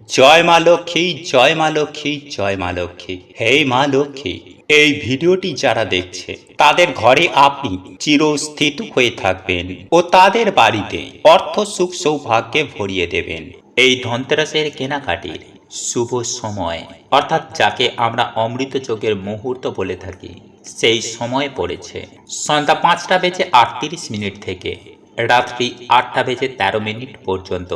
জয় মা লক্ষ্মী, জয় মা লক্ষ্মী, জয় মা লক্ষ্মী। হে মা লক্ষ্মী, এই ভিডিওটি যারা দেখছে তাদের ঘরে আপনি চিরস্থিত হয়ে থাকবেন ও তাদের বাড়িতে অর্থ সুখ সৌভাগ্যে ভরিয়ে দেবেন। এই ধনতেরাসের কেনাকাটির শুভ সময়, অর্থাৎ যাকে আমরা অমৃত যোগের মুহূর্ত বলে থাকি, সেই সময় পড়েছে সন্ধ্যা 5টা বেজে 38 মিনিট থেকে রাত্রি 8টা বেজে 13 মিনিট পর্যন্ত।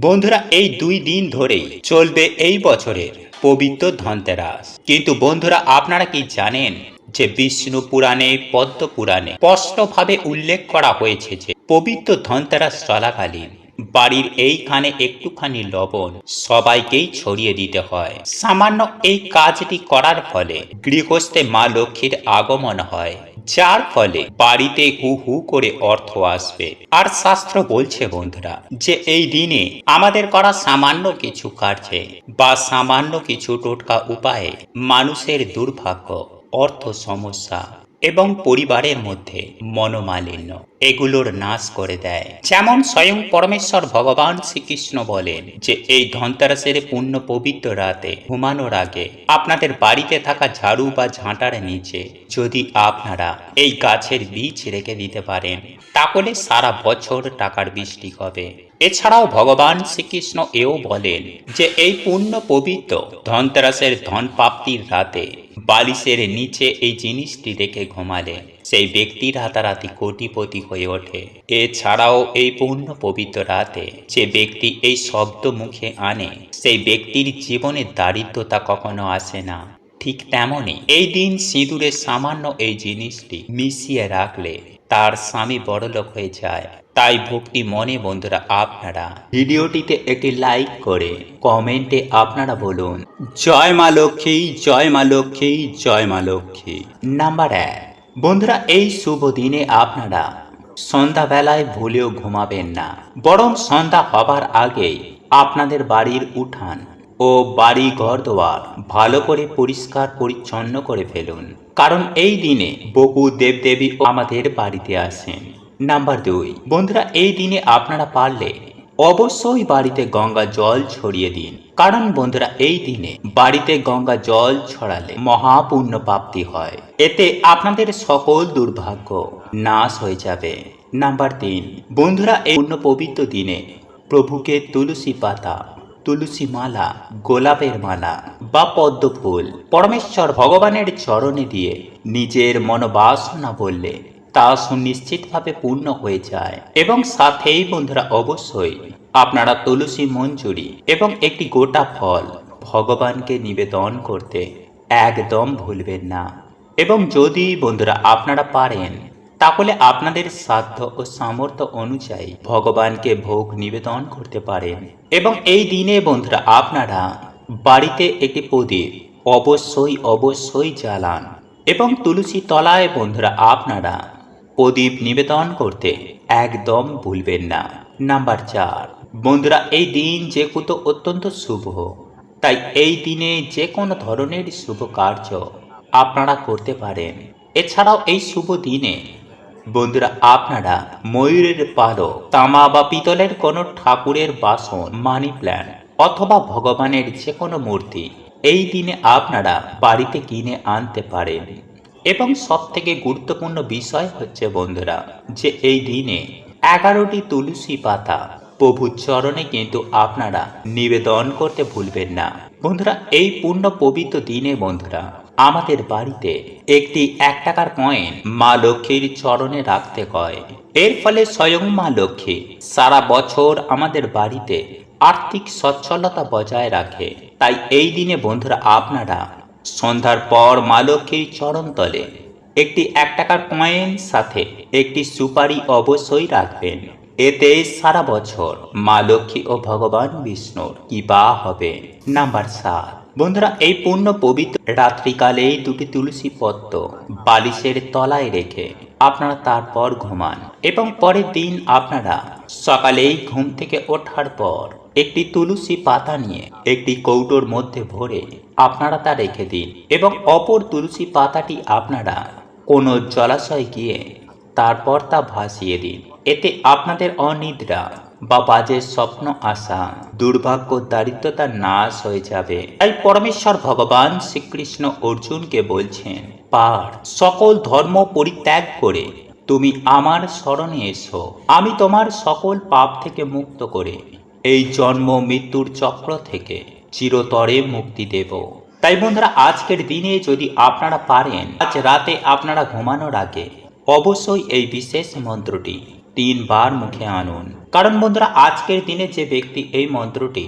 বন্ধুরা, এই 2 দিন ধরেই চলবে এই বছরের পবিত্র ধনতেরাস। কিন্তু বন্ধুরা, আপনারা কি জানেন যে বিষ্ণু পুরাণে, পদ্ম পুরাণে স্পষ্টভাবে উল্লেখ করা হয়েছে যে পবিত্র ধনতেরাস চলাকালীন বাড়ির এইখানে একটুখানি লবণ সবাইকেই ছড়িয়ে দিতে হয়। সামান্য এই কাজটি করার ফলে গৃহস্থে মা লক্ষ্মীর আগমন হয়, যার ফলে বাড়িতে হু হু করে অর্থ আসবে। আর শাস্ত্র বলছে বন্ধুরা যে এই দিনে আমাদের করা সামান্য কিছু কার্যে বা সামান্য কিছু টোটকা উপায়ে মানুষের দুর্ভাগ্য, অর্থ সমস্যা এবং পরিবারের মধ্যে মনোমালিন্য এগুলোর নাশ করে দেয়। যেমন স্বয়ং পরমেশ্বর ভগবান শ্রীকৃষ্ণ বলেন যে এই ধনতেরাসের পুণ্য পবিত্র রাতে ঘুমানোর আগে আপনাদের বাড়িতে থাকা ঝাড়ু বা ঝাঁটার নিচে যদি আপনারা এই গাছের বীজ রেখে দিতে পারেন, তাহলে সারা বছর টাকার বৃষ্টি হবে। এছাড়াও ভগবান শ্রীকৃষ্ণ এও বলেন যে এই পুণ্য পবিত্র ধনতেরাসের ধন প্রাপ্তির রাতে বালিশের নিচে এই জিনিসটি রেখে ঘুমালে সেই ব্যক্তি রাতারাতি কোটিপতি হয়ে ওঠে। এছাড়াও এই পুণ্য পবিত্র রাতে যে ব্যক্তি এই শব্দ মুখে আনে, সেই ব্যক্তির জীবনে দারিদ্রতা কখনো আসে না। ঠিক তেমনই এই দিন সিঁদুরে সামান্য এই জিনিসটি মিশিয়ে রাখলে তার স্বামী বড়লোক হয়ে যায়। তাই ভক্তি মনে বন্ধুরা, আপনারা ভিডিওটিতে একটি লাইক করে কমেন্টে আপনারা বলুন জয় মা লক্ষ্মী, জয় মা লক্ষ্মী, জয় মা লক্ষ্মী। নাম্বার 1, বন্ধুরা, এই শুভ দিনে আপনারা সন্ধ্যাবেলায় ভুলেও ঘুমাবেন না, বরং সন্ধ্যা হবার আগেই আপনাদের বাড়ির উঠান ও বাড়ি ঘর দোয়ার ভালো করে পরিষ্কার পরিচ্ছন্ন করে ফেলুন, কারণ এই দিনে বহু দেবদেবী আমাদের বাড়িতে আসেন। নাম্বার 2, বন্ধুরা, এই দিনে আপনারা পারলে অবশ্যই বাড়িতে গঙ্গা জল ছড়িয়ে দিন, কারণ বন্ধুরা এই দিনে বাড়িতে গঙ্গা জল ছড়ালে মহাপুণ্য প্রাপ্তি হয়। এতে আপনাদের সকল দুর্ভাগ্য নাশ হয়ে যাবে। নাম্বার 3, বন্ধুরা, এই পুণ্য পবিত্র দিনে প্রভুকে তুলসী পাতা, তুলসী মালা, গোলাপের মালা বা পদ্ম ফুল পরমেশ্বর ভগবানের চরণে দিয়ে নিজের মনোবাসনা বললে তা সুনিশ্চিতভাবে পূর্ণ হয়ে যায়। এবং সাথেই বন্ধুরা অবশ্যই আপনারা তুলসী মঞ্জুরি এবং একটি গোটা ফল ভগবানকে নিবেদন করতে একদম ভুলবেন না। এবং যদি বন্ধুরা আপনারা পারেন, তাহলে আপনাদের সাধ্য ও সামর্থ্য অনুযায়ী ভগবানকে ভোগ নিবেদন করতে পারেন। এবং এই দিনে বন্ধুরা আপনারা বাড়িতে একটি প্রদীপ অবশ্যই অবশ্যই জ্বালান এবং তুলসী তলায় বন্ধুরা আপনারা প্রদীপ নিবেদন করতে একদম ভুলবেন না। নাম্বার 4, বন্ধুরা, এই দিন যেহেতু অত্যন্ত শুভ, তাই এই দিনে যে কোনো ধরনের শুভ কার্য আপনারা করতে পারেন। এছাড়াও এই শুভ দিনে বন্ধুরা আপনারা ময়ূরের পালক, তামা বা পিতলের কোনো ঠাকুরের বাসন, মানি প্ল্যান্ট অথবা ভগবানের যে কোনো মূর্তি এই দিনে আপনারা বাড়িতে কিনে আনতে পারেন। এবং সব থেকে গুরুত্বপূর্ণ বিষয় হচ্ছে বন্ধুরা যে এই দিনে 11টি তুলসী পাতা প্রভুর চরণে কিন্তু আপনারা নিবেদন করতে ভুলবেন না। বন্ধুরা, এই পূর্ণ পবিত্র দিনে বন্ধুরা আমাদের বাড়িতে একটি 1 টাকার কয়েন মা লক্ষ্মীর চরণে রাখতে হয়। এর ফলে স্বয়ং মা লক্ষ্মী সারা বছর আমাদের বাড়িতে আর্থিক সচ্ছলতা বজায় রাখে। তাই এই দিনে বন্ধুরা আপনারা সন্ধ্যার পর মা লক্ষ্মীর চরণ তলে একটি 1 টাকার কয়েন সাথে একটি সুপারি অবশ্যই রাখবেন। এতে সারা বছর মা লক্ষ্মী ও ভগবান বিষ্ণুর কৃপা হবে। নাম্বার 7, বন্ধুরা, এই পূর্ণ পবিত্র রাত্রিকালে 2টি তুলসী পত্র বালিশের তলায় রেখে আপনারা তারপর ঘুমান এবং পরের দিন আপনারা সকালেই ঘুম থেকে ওঠার পর একটি তুলসী পাতা নিয়ে একটি কৌটোর মধ্যে ভরে আপনারা তা রেখে দিন এবং অপর তুলসী পাতাটি আপনারা কোনো জলাশয়ে গিয়ে তারপর তা ভাসিয়ে দিন। এতে আপনাদের অনিদ্রা বা বাজে স্বপ্ন আসা, দুর্ভাগ্য দারিদ্রতা নাশ হয়ে যাবে। তাই পরমেশ্বর ভগবান শ্রীকৃষ্ণ অর্জুনকে বলছেন, পার সকল ধর্ম পরিত্যাগ করে তুমি আমার শরণে এসো, আমি তোমার সকল পাপ থেকে মুক্ত করে এই জন্ম মৃত্যুর চক্র থেকে চিরতরে মুক্তি দেব। তাই বন্ধুরা, আজকের দিনে যদি আপনারা পারেন, আজ রাতে আপনারা ঘুমানোর আগে অবশ্যই এই বিশেষ মন্ত্রটি 3 বার মুখে আনুন। কারণ বন্ধুরা, আজকের দিনে যে ব্যক্তি এই মন্ত্রটি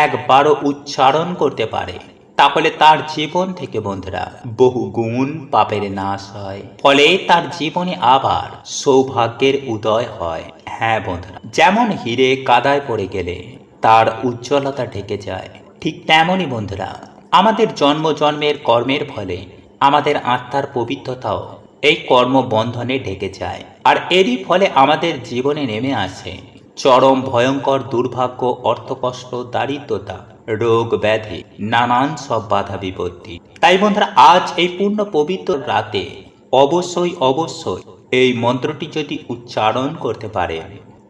একবারও উচ্চারণ করতে পারে, তাহলে তার জীবন থেকে বন্ধুরা বহু গুণ পাপের নাশ হয়, ফলে তার জীবনে আবার সৌভাগ্যের উদয় হয়। হ্যাঁ বন্ধুরা, যেমন হিরে কাদায় পড়ে গেলে তার উজ্জ্বলতা ঢেকে যায়, ঠিক তেমনই বন্ধুরা আমাদের জন্ম জন্মের কর্মের ফলে আমাদের আত্মার পবিত্রতাও এই কর্মবন্ধনে ঢেকে যায়। আর এরই ফলে আমাদের জীবনে নেমে আসে চরম ভয়ঙ্কর দুর্ভাগ্য, অর্থকষ্ট, দারিদ্রতা, রোগ ব্যাধি, নানান সব বাধা বিপত্তি। তাই বন্ধুরা, আজ এই পূর্ণ পবিত্র রাতে অবশ্যই অবশ্যই এই মন্ত্রটি যদি উচ্চারণ করতে পারেন,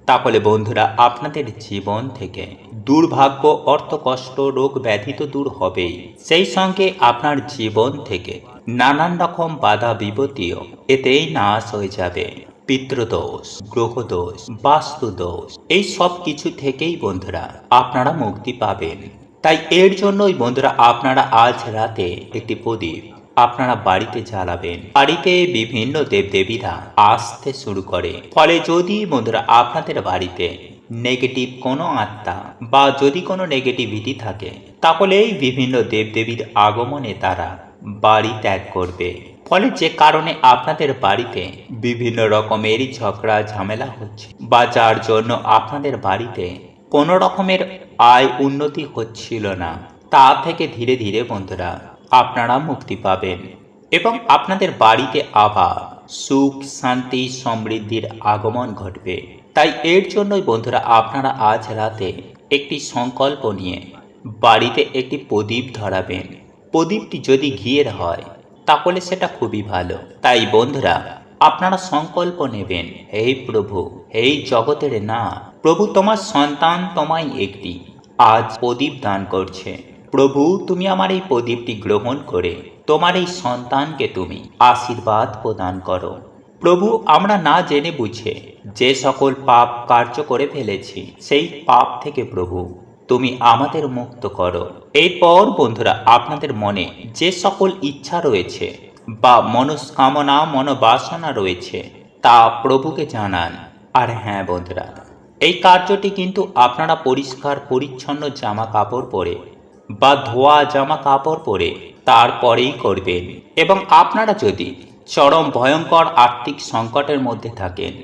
তাহলে বন্ধুরা আপনাদের জীবন থেকে দুর্ভাগ্য, অর্থকষ্ট, রোগ ব্যাধি তো দূর হবেই, সেই সঙ্গে আপনার জীবন থেকে নানান রকম বাধা বিপত্তিও এতেই নাশ হয়ে যাবে। পিতৃদোষ, গ্রহদোষ, বাস্তুদোষ, এই সব কিছু থেকেই বন্ধুরা আপনারা মুক্তি পাবেন। তাই এর জন্যই বন্ধুরা আপনারা আজ রাতে একটি প্রদীপ আপনারা বাড়িতে জ্বালাবেন। বাড়িতে বিভিন্ন দেবদেবীরা আসতে শুরু করে, ফলে যদি বন্ধুরা আপনাদের বাড়িতে নেগেটিভ কোনো আত্মা বা যদি কোনো নেগেটিভিটি থাকে, তাহলে এই বিভিন্ন দেবদেবীর আগমনে তারা বাড়ি ত্যাগ করবে। ফলে যে কারণে আপনাদের বাড়িতে বিভিন্ন রকমের ঝগড়া ঝামেলা হচ্ছে, বা যার জন্য আপনাদের বাড়িতে কোনো রকমের আয় উন্নতি হচ্ছিল না, তা থেকে ধীরে ধীরে বন্ধুরা আপনারা মুক্তি পাবেন এবং আপনাদের বাড়িতে আবার সুখ, শান্তি, সমৃদ্ধির আগমন ঘটবে। তাই এর জন্যই বন্ধুরা আপনারা আজ রাতে একটি সংকল্প নিয়ে বাড়িতে একটি প্রদীপ ধরাবেন। প্রদীপটি যদি ঘিয়ের হয় তাহলে সেটা খুবই ভালো। তাই বন্ধুরা আপনারা সংকল্প নেবেন, হে প্রভু, হে জগতের না প্রভু, তোমার সন্তান তোমায় একটি আজ প্রদীপ দান করছে। প্রভু, তুমি আমার এই প্রদীপটি গ্রহণ করে তোমার এই সন্তানকে তুমি আশীর্বাদ প্রদান করো। প্রভু, আমরা না জেনে বুঝে যে সকল পাপ কার্য করে ফেলেছি, সেই পাপ থেকে প্রভু তুমি আমাদের মুক্ত করো। এরপর বন্ধুরা আপনাদের মনে যে সকল ইচ্ছা রয়েছে বা মনস্কামনা, মনোবাসনা রয়েছে, তা প্রভুকে জানান। আর হ্যাঁ বন্ধুরা, এই কার্যটি কিন্তু আপনারা পরিষ্কার পরিচ্ছন্ন জামা কাপড় পরে বা ধোয়া জামা কাপড় পরে তারপরেই করবেন। এবং আপনারা যদি চরম ভয়ঙ্কর আর্থিক সংকটের মধ্যে থাকেন,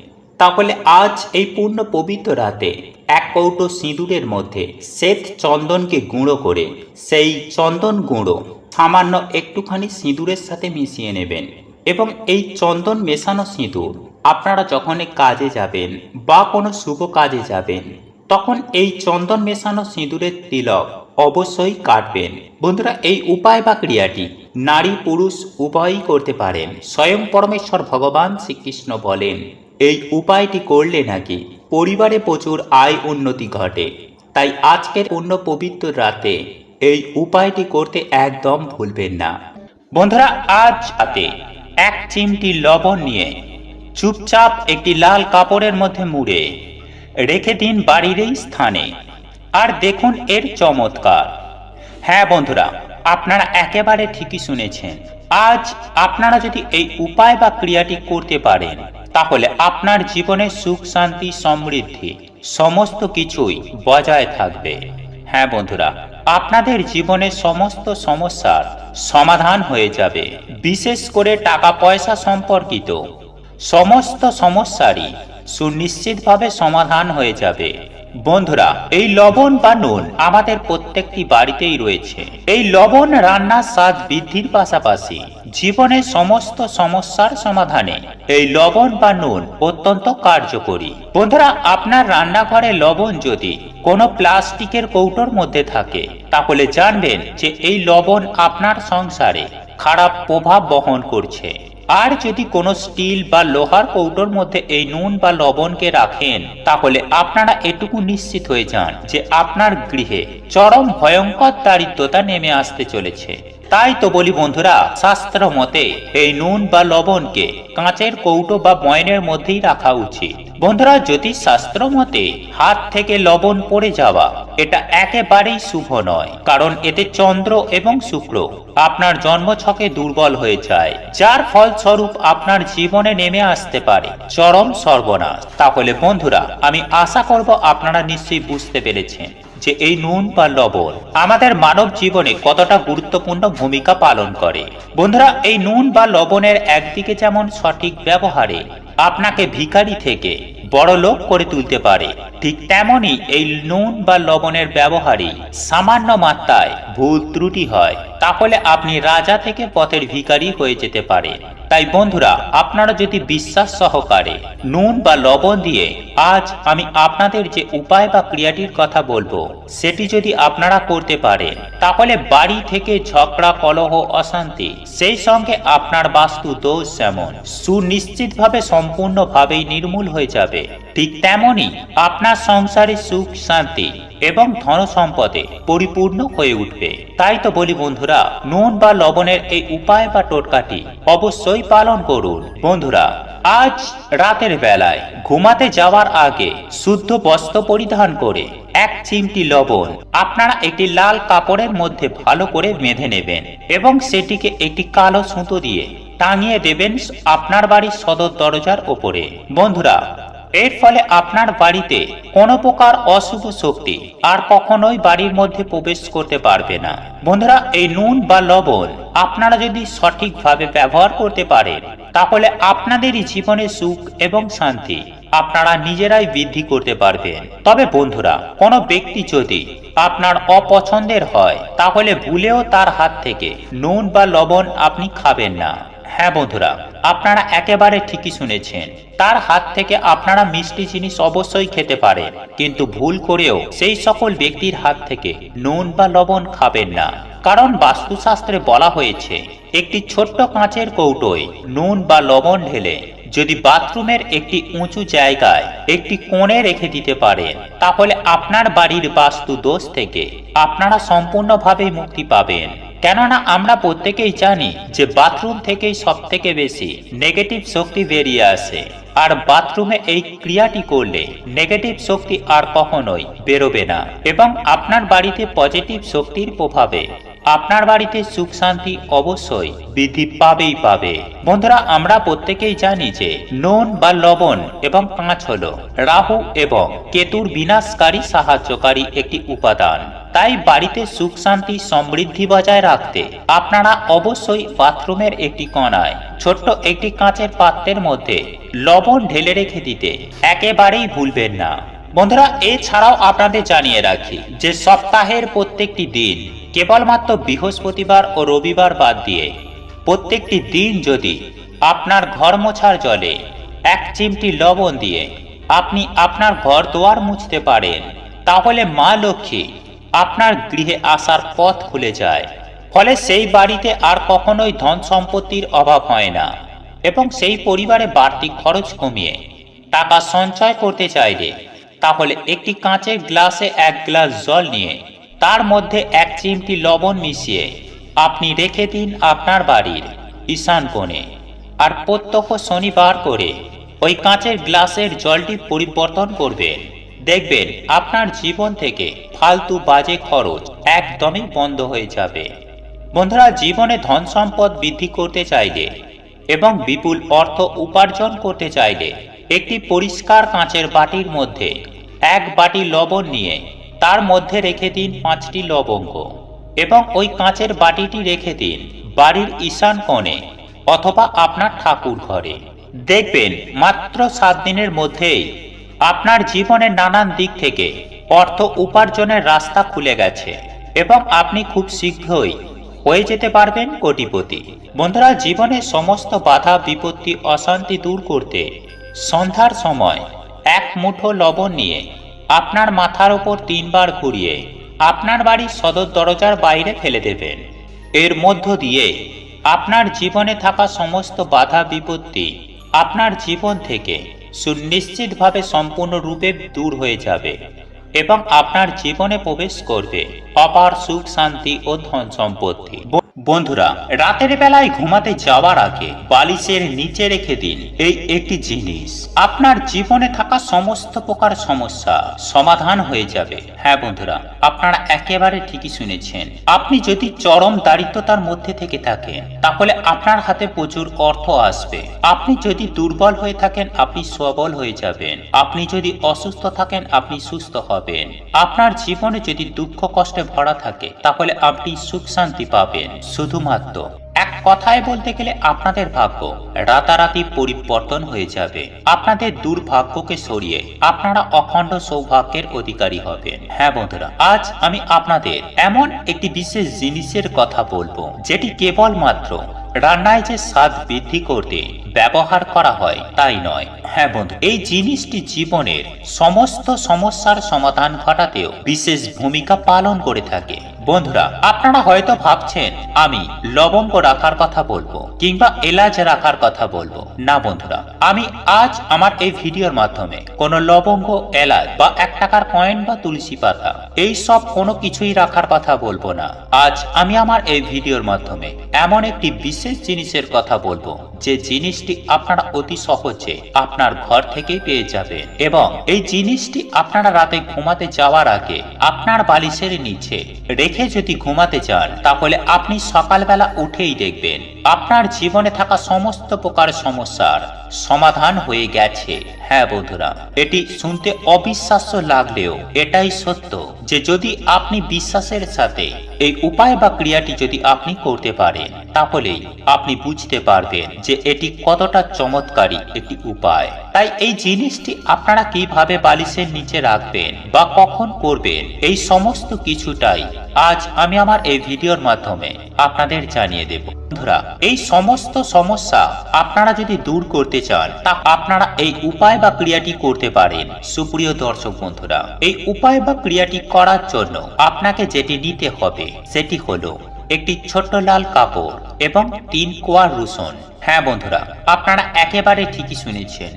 তাহলে আজ এই পূর্ণ পবিত্র রাতে 1 কৌটো সিঁদুরের মধ্যে শ্বেত চন্দনকে গুঁড়ো করে সেই চন্দন গুঁড়ো সামান্য একটুখানি সিঁদুরের সাথে মিশিয়ে নেবেন। এবং এই চন্দন মেশানো সিঁদুর আপনারা যখন কাজে যাবেন বা কোনো শুভ কাজে যাবেন, তখন এই চন্দন মেশানো সিঁদুরের তিলক অবশ্যই কাটবেন। বন্ধুরা, এই উপায় বা ক্রিয়াটি নারী পুরুষ উভয়ই করতে পারেন। স্বয়ং পরমেশ্বর ভগবান শ্রীকৃষ্ণ বলেন, এই উপায়টি করলে নাকি পরিবারে প্রচুর আয় উন্নতি ঘটে। তাই আজকের পূর্ণ পবিত্র রাতে এই উপায়টি করতে একদম ভুলবেন না। বন্ধুরা, আজ রাতে 1 চিমটি লবণ নিয়ে চুপচাপ একটি লাল কাপড়ের মধ্যে মুড়ে রেখে দিন বাড়ির এই স্থানে। আর দেখুন এর চমৎকার। হ্যাঁ বন্ধুরা, আপনারা একেবারে ঠিকই শুনেছেন। আজ আপনারা যদি এই উপায় বা ক্রিয়াটি করতে পারেন, তাহলে আপনার জীবনে সুখ, শান্তি, সমৃদ্ধি সমস্ত কিছুই বজায় থাকবে। হ্যাঁ বন্ধুরা, আপনাদের জীবনে সমস্ত সমস্যার সমাধান হয়ে যাবে। বিশেষ করে টাকা পয়সা সম্পর্কিত সমস্ত সমস্যারই সুনিশ্চিতভাবে সমাধান হয়ে যাবে। বন্ধুরা, এই লবণ বা নুন আমাদের প্রত্যেকটি বাড়িতেই রয়েছে। এই লবণ রান্নার স্বাদ বৃদ্ধির পাশাপাশি জীবনের সমস্ত সমস্যার সমাধানে এই লবণ বা নুন অত্যন্ত কার্যকরী। বন্ধুরা, আপনার রান্নাঘরে লবণ যদি কোনো প্লাস্টিকের কৌটোর মধ্যে থাকে, তাহলে জানবেন যে এই লবণ আপনার সংসারে খারাপ প্রভাব বহন করছে। আর যদি কোনো স্টিল বা লোহার কৌটোর মধ্যে এই নুন বা লবণকে রাখেন, তাহলে আপনারা এটুকু নিশ্চিত হয়ে যান যে আপনার গৃহে চরম ভয়ঙ্কর দারিদ্রতা নেমে আসতে চলেছে। তাই তো বলি বন্ধুরা, শাস্ত্র মতে এই নুন বা লবণকে কাঁচের কৌটো বা বয়নের মধ্যেই রাখা উচিত। বন্ধুরা, জ্যোতিষ শাস্ত্র মতে হাত থেকে লবণ পড়ে যাওয়া এটা একেবারেই শুভ নয়, কারণ এতে চন্দ্র এবং শুক্র আপনার জন্মছকে দুর্বল হয়ে যায়, যার ফলস্বরূপ আপনার জীবনে নেমে আসতে পারে চরম সর্বনাশ। তাহলে বন্ধুরা, আমি আশা করব আপনারা নিশ্চয়ই বুঝতে পেরেছেন যে এই নুন বা লবণ আমাদের মানব জীবনে কতটা গুরুত্বপূর্ণ ভূমিকা পালন করে। বন্ধুরা, এই নুন বা লবণের একদিকে যেমন সঠিক ব্যবহারে আপনাকে ভিখারি থেকে বড় লোক করে তুলতে পারে, ঠিক তেমনি এই নুন বা লবণের ব্যবহারই সামান্য মাত্রায় ভুল ত্রুটি হয় তাহলে আপনি রাজা থেকে পথের ভিখারি হয়ে যেতে পারে। তাই বন্ধুরা, আপনারা যদি বিশ্বাস সহকারে নুন বা লবণ দিয়ে আজ আমি আপনাদের যে উপায় বা ক্রিয়াটির কথা বলবো সেটি যদি আপনারা করতে পারেন, তাহলে বাড়ি থেকে ঝগড়া, কলহ, অশান্তি, সেই সঙ্গে আপনার বাস্তু দোষ যেমন সুনিশ্চিতভাবে সম্পূর্ণভাবেই নির্মূল হয়ে যাবে, ঠিক তেমনি আপনার সংসারে সুখ, শান্তি এবং ধন সম্পদে পরিপূর্ণ হয়ে উঠবে। তাই তো বলি বন্ধুরা, নুন বা লবণের এই উপায় বা টোটকাটি অবশ্যই পালন করুন। বন্ধুরা, আজ রাতের বেলায় ঘুমাতে যাওয়ার আগে শুদ্ধ বস্ত্র পরিধান করে এক চিমটি লবণ আপনারা একটি লাল কাপড়ের মধ্যে ভালো করে বেঁধে নেবেন এবং সেটিকে একটি কালো সুতো দিয়ে টাঙিয়ে দেবেন আপনার বাড়ির সদর দরজার ওপরে। বন্ধুরা, এর ফলে আপনার বাড়িতে কোনো প্রকার অশুভ শক্তি আর কখনোই বাড়ির মধ্যে প্রবেশ করতে পারবে না। বন্ধুরা, এই নুন বা লবণ আপনারা যদি সঠিকভাবে ব্যবহার করতে পারেন, তাহলে আপনাদেরই জীবনে সুখ এবং শান্তি আপনারা নিজেরাই বৃদ্ধি করতে পারবেন। তবে বন্ধুরা, কোনো ব্যক্তি যদি আপনার অপছন্দের হয়, তাহলে ভুলেও তার হাত থেকে নুন বা লবণ আপনি খাবেন না। হ্যাঁ বন্ধুরা, আপনারা একেবারে ঠিকই শুনেছেন, তার হাত থেকে আপনারা মিষ্টি জিনিস অবশ্যই খেতে পারেন, কিন্তু ভুল করেও সেই সকল ব্যক্তির হাত থেকে নুন বা লবণ খাবেন না। কারণ বাস্তুশাস্ত্রে বলা হয়েছে, একটি ছোট্ট কাঁচের কৌটোয় নুন বা লবণ ঢেলে যদি বাথরুমের একটি উঁচু জায়গায় একটি কোণে রেখে দিতে পারেন, তাহলে আপনার বাড়ির বাস্তু দোষ থেকে আপনারা সম্পূর্ণভাবে মুক্তি পাবেন। কেননা আমরা প্রত্যেকেই জানি যে বাথরুম থেকেই সব থেকে বেশি নেগেটিভ শক্তি বেরিয়ে আসে, আর বাথরুমে এই ক্রিয়াটি করলে নেগেটিভ শক্তি আর কখনোই বেরোবে না এবং আপনার বাড়িতে পজিটিভ শক্তির প্রভাবে আপনার বাড়িতে সুখ শান্তি অবশ্যই বৃদ্ধি পাবেই পাবে। বন্ধুরা, আমরা প্রত্যেকেই জানি যে নুন বা লবণ এবং কাঁচ হলো রাহু এবং কেতুর বিনাশকারী সাহায্যকারী একটি উপাদান। তাই বাড়িতে সুখ শান্তি সমৃদ্ধি বজায় রাখতে আপনারা অবশ্যই বাথরুমের একটি কোণায় ছোট্ট একটি কাঁচের পাত্রের মধ্যে লবণ ঢেলে রেখে দিতে একেবারেই ভুলবেন না। বন্ধুরা, এছাড়াও আপনাদের জানিয়ে রাখি যে সপ্তাহের প্রত্যেকটি দিন, কেবলমাত্র বৃহস্পতিবার ও রবিবার বাদ দিয়ে প্রত্যেকটি দিন যদি আপনার ঘর মোছার জলে এক চিমটি লবণ দিয়ে আপনি আপনার ঘর দুয়ার মুছতে পারেন, তাহলে মা লক্ষ্মী আপনার গৃহে আসার পথ খুলে যায়। ফলে সেই বাড়িতে আর কখনোই ধন সম্পত্তির অভাব হয় না এবং সেই পরিবারে বাড়তি খরচ কমিয়ে টাকা সঞ্চয় করতে চাইলে তাহলে একটি কাঁচের গ্লাসে এক গ্লাস জল নিয়ে তার মধ্যে এক চিমটি লবণ মিশিয়ে আপনি রেখে দিন আপনার বাড়ির ঈশান কোণে। আর প্রত্যহ শনিবার করে ওই কাঁচের গ্লাসের জলটি পরিবর্তন করবেন। দেখবেন আপনার জীবন থেকে ফালতু বাজে খরচ একদমই বন্ধ হয়ে যাবে। বন্ধুরা, জীবনে ধন সম্পদ বৃদ্ধি করতে চাইলে এবং বিপুল অর্থ উপার্জন করতে চাইলে একটি পরিষ্কার কাঁচের বাটির মধ্যে এক বাটি লবণ নিয়ে তার মধ্যে রেখে দিন 5টি লবঙ্গ এবং ওই কাঁচের বাটিটি রেখে দিন বাড়ির ঈশান কোণে অথবা আপনার ঠাকুর ঘরে। দেখবেন মাত্র 7 দিনের মধ্যেই আপনার জীবনের নানান দিক থেকে অর্থ উপার্জনের রাস্তা খুলে গেছে এবং আপনি খুব শীঘ্রই হয়ে যেতে পারবেন কোটিপতি। বন্ধুরা, জীবনের সমস্ত বাধা, বিপত্তি, অশান্তি দূর করতে সন্ধ্যার সময় এক মুঠো লবণ নিয়ে আপনার মাথার উপর 3 বার ঘুরিয়ে আপনার বাড়ির সদর দরজার বাইরে ফেলে দেবেন। এর মধ্য দিয়ে আপনার জীবনে থাকা সমস্ত বাধা বিপত্তি আপনার জীবন থেকে সুনিশ্চিতভাবে সম্পূর্ণরূপে দূর হয়ে যাবে এবং আপনার জীবনে প্রবেশ করবে অপার সুখ শান্তি ও ধন সম্পত্তি। বন্ধুরা, রাতের বেলায় ঘুমাতে যাওয়ার আগে বালিশের নিচে রেখে দিন এই একটি জিনিস। আপনার জীবনে থাকা সমস্ত প্রকার সমস্যা সমাধান হয়ে যাবে। হ্যাঁ বন্ধুরা, আপনারা একেবারে ঠিকই শুনেছেন। আপনি যদি চরম দারিদ্রতার মধ্যে থেকে থাকেন তাহলে আপনার হাতে প্রচুর অর্থ আসবে। আপনি যদি দুর্বল হয়ে থাকেন আপনি সবল হয়ে যাবেন। আপনি যদি অসুস্থ থাকেন আপনি সুস্থ হবেন। আপনার জীবনে যদি দুঃখ কষ্টে ভরা থাকে তাহলে আপনি সুখ শান্তি পাবেন। শুধুমাত্র এক কথায় বলতে গেলে আপনাদের ভাগ্য রাতারাতি পরিবর্তন হয়ে যাবে। আপনাদের দুর্ভাগ্যকে সরিয়ে আপনারা অখণ্ড সৌভাগ্যের অধিকারী হবেন। হ্যাঁ বন্ধুরা, আজ আমি আপনাদের এমন একটি বিশেষ জিনিসের কথা বলবো যেটি কেবলমাত্র রান্নায় যে স্বাদ বৃদ্ধি করতে ব্যবহার করা হয় তাই নয়। হ্যাঁ বন্ধু, এই জিনিসটি জীবনের সমস্ত সমস্যার সমাধান ঘটাতেও বিশেষ ভূমিকা পালন করে থাকে। বন্ধুরা, আপনারা হয়তো ভাবছেন আমি লবঙ্গ রাখার কথা বলবো কিংবা এলাচ রাখার কথা বলবো। না বন্ধুরা, আমি আজ আমার এই ভিডিওর মাধ্যমে কোনো লবঙ্গ, এলাচ বা 1 টাকার কয়েন বা তুলসী পাতা এই সব কোনো কিছুই রাখার কথা বলবো না। আজ আমি আমার এই ভিডিওর মাধ্যমে এমন একটি বিশেষ জিনিসের কথা বলবো যে জিনিসটি আপনারা অতি সহজে আপনার ঘর থেকেই পেয়ে যাবেন এবং এই জিনিসটি আপনারা রাতে ঘুমাতে যাওয়ার আগে আপনার বালিশের নিচে রেখে যদি ঘুমাতে যান তাহলে আপনি সকালবেলা উঠেই দেখবেন আপনার জীবনে থাকা সমস্ত প্রকার সমস্যার সমাধান হয়ে গেছে। হ্যাঁ বন্ধুরা, এটি শুনতে অবিশ্বাস্য লাগলেও এটাই সত্য যে যদি আপনি বিশ্বাসের সাথে এই উপায় বা ক্রিয়াটি যদি আপনি করতে পারেন তাহলেই আপনি বুঝতে পারবেন যে এটি কতটা চমৎকারী একটি উপায়। তাই এই জিনিসটি আপনারা কিভাবে বালিশের নিচে রাখবেন বা কখন করবেন এই সমস্ত কিছুটাই আজ আমি আমার এই ভিডিওর মাধ্যমে আপনাদের জানিয়ে দেব। বন্ধুরা, এই সমস্ত সমস্যা আপনারা যদি দূর করতে চান তা আপনারা এই উপায় বা ক্রিয়াটি করতে পারেন। সুপ্রিয় দর্শক বন্ধুরা, এই উপায় বা ক্রিয়াটি করার জন্য আপনাকে যেটি নিতে হবে সেটি হলো একটি ছোট্ট লাল কাপড় এবং 3 কোয়া রসুন। হ্যাঁ বন্ধুরা, আপনারা একেবারে ঠিকই শুনেছেন।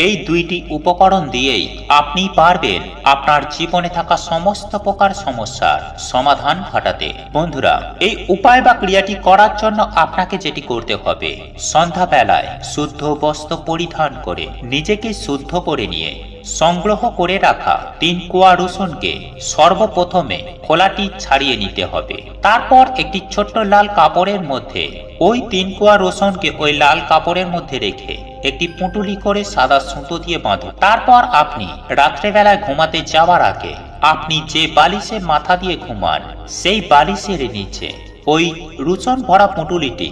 এই দুইটি উপকরণ দিয়েই আপনি পারবেন আপনার জীবনে থাকা সমস্ত প্রকার সমস্যার সমাধান ঘটাতে। বন্ধুরা, এই উপায় বা ক্রিয়াটি করার জন্য আপনাকে যেটি করতে হবে, সন্ধ্যাবেলায় শুদ্ধ বস্ত্র পরিধান করে নিজেকে শুদ্ধ করে নিয়ে সংগ্রহ করে রাখা 3 কোয়া রসুনকে সর্বপ্রথমে খোলাটি ছাড়িয়ে নিতে হবে। তারপর একটি ছোট্ট লাল কাপড়ের মধ্যে ওই 3 কোয়া রসুনকে ওই লাল কাপড়ের মধ্যে রেখে একটি পুঁটুলি করে সাদা সুতো দিয়ে বাঁধুন। তারপর আপনি রাত্রেবেলায় ঘুমাতে যাওয়ার আগে আপনি যে বালিশে মাথা দিয়ে ঘুমান সেই বালিশের নিচে ওই রসুন ভরা পুঁটুলিটি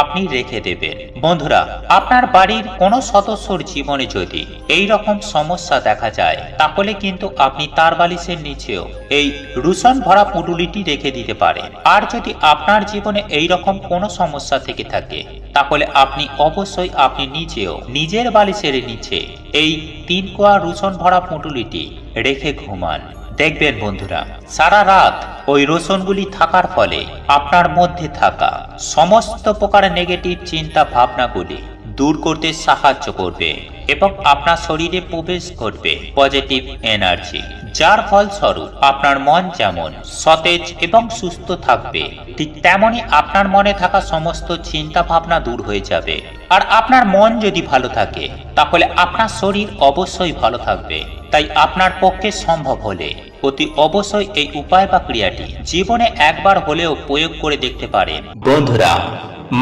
আপনি রেখে দেবেন। বন্ধুরা, আপনার বাড়ির কোনো সদস্যর জীবনে যদি এই রকম সমস্যা দেখা যায় তাহলে কিন্তু আপনি তার বালিশের নিচেও এই রসুন ভরা পুঁটুলিটি রেখে দিতে পারেন। আর যদি আপনার জীবনে এই রকম কোনো সমস্যা থেকে থাকে তাহলে আপনি অবশ্যই আপনি নিজেও নিজের বালিশের নিচে এই 3 কোয়া রসুন ভরা পুঁটুলিটি রেখে ঘুমান। দেখবেন বন্ধুরা, সারা রাত ওই রসুনগুলি থাকার ফলে আপনার মধ্যে থাকা সমস্ত প্রকার নেগেটিভ চিন্তা ভাবনাগুলি দূর করতে সাহায্য করবে এবং আপনার শরীরে প্রবেশ ঘটবে পজিটিভ এনার্জি, যার ফলস্বরূপ আপনার মন যেমন সতেজ এবং সুস্থ থাকবে ঠিক তেমনি আপনার মনে থাকা সমস্ত চিন্তা ভাবনা দূর হয়ে যাবে। আর আপনার মন যদি ভালো থাকে তাহলে আপনার শরীর অবশ্যই ভালো থাকবে। তাই আপনার পক্ষে সম্ভব হলে অতি অবশ্যই এই উপায় বা ক্রিয়াটি জীবনে একবার হলেও প্রয়োগ করে দেখতে পারেন। বন্ধুরা,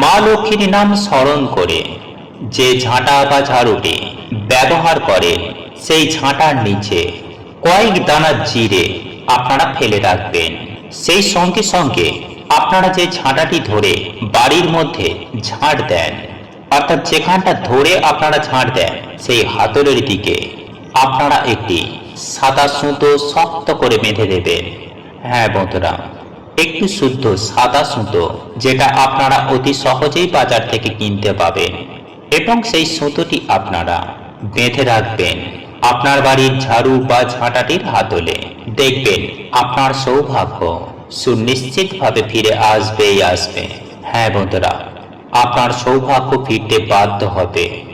মা লক্ষ্মীর নাম স্মরণ করে যে ঝাঁটা বা ঝাড়ুটি ব্যবহার করেন সেই ঝাঁটার নিচে কয়েক দানা জিরে আপনারা ফেলে রাখবেন। সেই সঙ্গে সঙ্গে আপনারা যে ঝাঁটাটি ধরে বাড়ির মধ্যে ঝাঁট দেন, অর্থাৎ যেখানটা ধরে আপনারা ঝাঁট দেন সেই হাতলের দিকে আপনারা একটি সাদা সুতো শক্ত করে বেঁধে দেবেন। হ্যাঁ বন্ধুরা, একটু শুদ্ধ সাদা সুতো যেটা আপনারা অতি সহজেই বাজার থেকে কিনতে পাবেন এবং সেই সুতোটি আপনারা বেঁধে রাখবেন আপনার বাড়ির ঝাড়ু বা ঝাঁটাটির হাতলে। দেখবেন আপনার সৌভাগ্য সুনিশ্চিতভাবে ফিরে আসবেই আসবে। হ্যাঁ বন্ধুরা, আপনার সৌভাগ্য ফিরতে বাধ্য হবে।